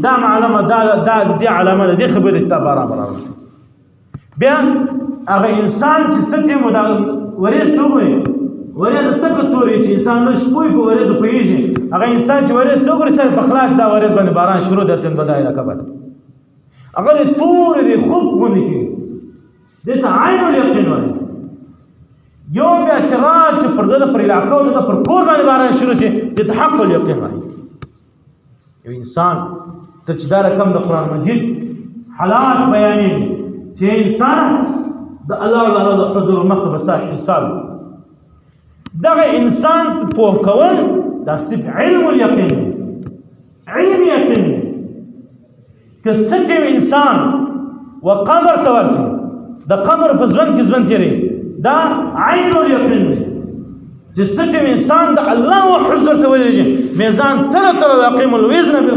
دا معلومه دا دې علامه ده دې خبرې ته برابر بیا هغه انسان چې څه ټیم دا ورېز وګوري ورېز تک توري چې انسان نش پوي په ورېز پويږي هغه انسان چې ورېز وګوري سره په خلاص دا ورېز باندې باران شروع درته بدای راکبل هغه تور دې خوب باندې کې دې ته عین الیقین وایي یو بیا چې راشي پر دغه پر علاقو ته پر کور باندې باران شروع شي دې ته حق الیقین وایي یو انسان ته چې دا رقم د قران مجید حالات بیانې چې انسان د الله تعالی د حضور مخه بستا حساب دغه انسان په کول دا صرف علم الیقین علم یقین که سکه انسان وقبر تورسي د قبر په ځوان کې ځوان تیری دا عین الیقین چې سکه انسان د الله حضور ته ولېږي میزان تر یقیم الوزن